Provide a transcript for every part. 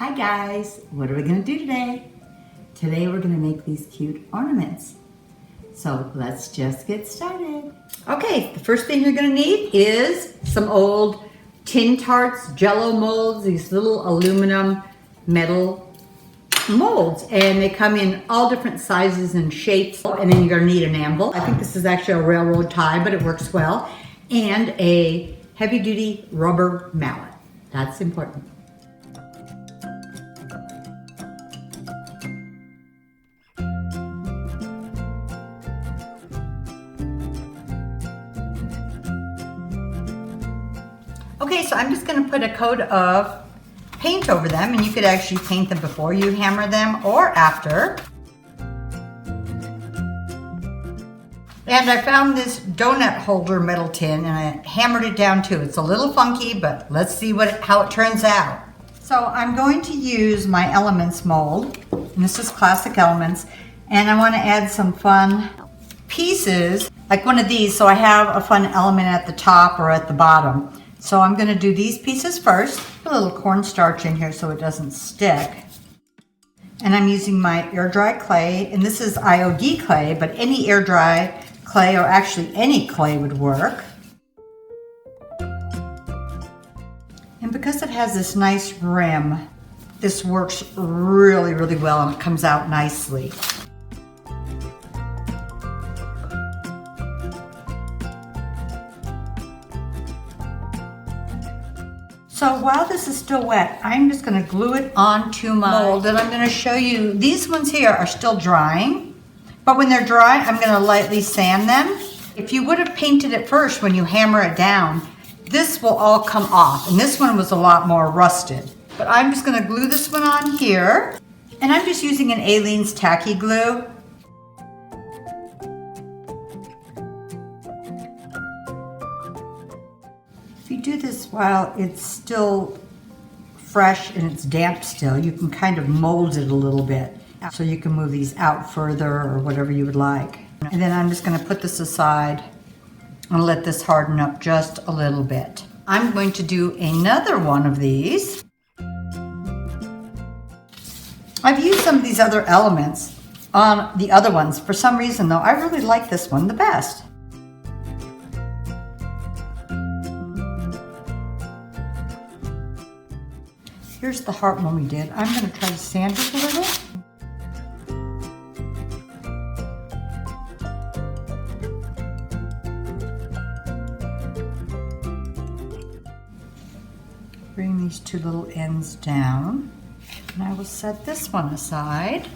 Hi guys, what are we going to do today? Today we're going to make these cute ornaments. So let's just get started. Okay, the first thing you're going to need is some old tin tarts, jello molds, these little aluminum metal molds, and they come in all different sizes and shapes. And then you're going to need an anvil. I think this is actually a railroad tie, but it works well. And a heavy-duty rubber mallet. That's important. Okay, so I'm just going to put a coat of paint over them, and you could actually paint them before you hammer them or after. And I found this donut holder metal tin and I hammered it down too. It's a little funky, but let's see how it turns out. So I'm going to use my Elements mold, and this is Classic Elements, and I want to add some fun pieces, like one of these, so I have a fun element at the top or at the bottom. So I'm going to do these pieces first. Put a little cornstarch in here so it doesn't stick. And I'm using my air dry clay, and this is IOD clay, but any air dry clay, or actually any clay, would work. And because it has this nice rim, this works really, really well, and it comes out nicely. So while this is still wet, I'm just going to glue it onto my mold, and I'm going to show you, these ones here are still drying, but when they're dry, I'm going to lightly sand them. If you would have painted it first when you hammer it down, this will all come off, and this one was a lot more rusted. But I'm just going to glue this one on here, and I'm just using an Aleene's tacky glue. If you do this while it's still fresh and it's damp still, you can kind of mold it a little bit. So you can move these out further or whatever you would like. And then I'm just going to put this aside and let this harden up just a little bit. I'm going to do another one of these. I've used some of these other elements on the other ones. For some reason though, I really like this one the best. Here's the heart one we did. I'm going to try to sand it a little. Bring these two little ends down. And I will set this one aside.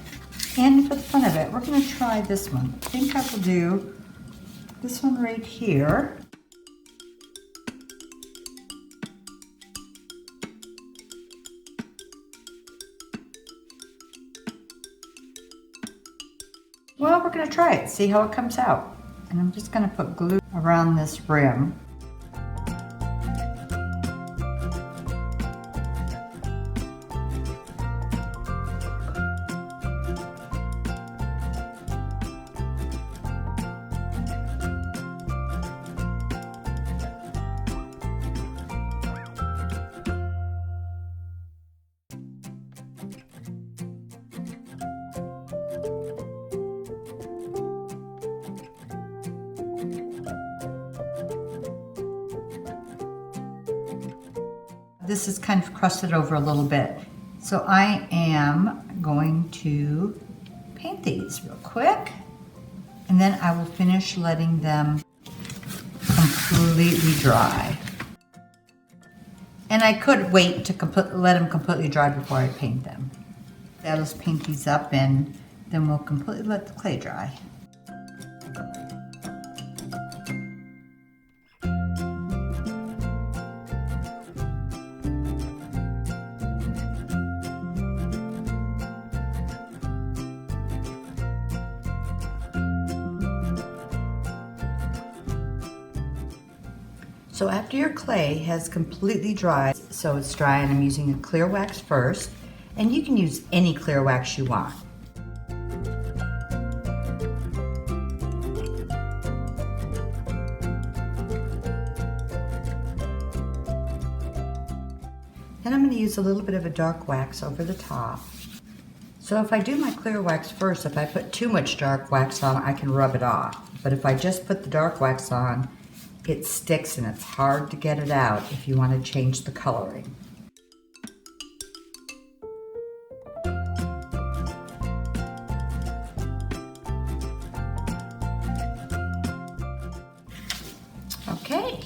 And for the fun of it, we're going to try this one. I think I will do this one right here. Well, we're going to try it, see how it comes out. And I'm just going to put glue around this rim. This is kind of crusted over a little bit. So I am going to paint these real quick, and then I will finish letting them completely dry. And I could wait to let them completely dry before I paint them. I'll just paint these up, and then we'll completely let the clay dry. So after your clay has completely dried, so it's dry, and I'm using a clear wax first, and you can use any clear wax you want. Then I'm going to use a little bit of a dark wax over the top. So if I do my clear wax first, if I put too much dark wax on, I can rub it off. But if I just put the dark wax on, it sticks and it's hard to get it out if you want to change the coloring. Okay.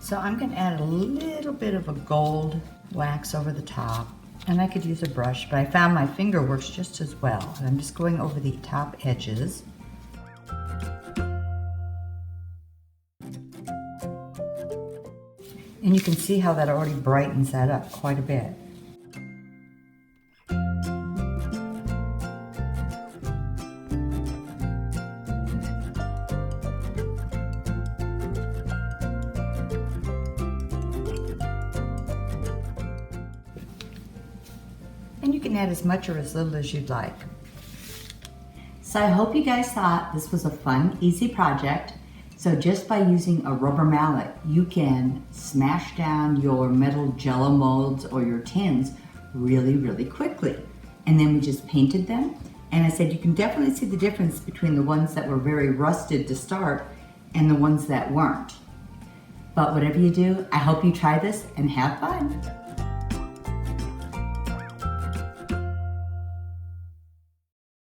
So I'm going to add a little bit of a gold wax over the top. And I could use a brush, but I found my finger works just as well. And I'm just going over the top edges. And you can see how that already brightens that up quite a bit. And you can add as much or as little as you'd like. So I hope you guys thought this was a fun, easy project. So just by using a rubber mallet, you can smash down your metal jello molds or your tins really, really quickly. And then we just painted them. And I said you can definitely see the difference between the ones that were very rusted to start and the ones that weren't. But whatever you do, I hope you try this and have fun.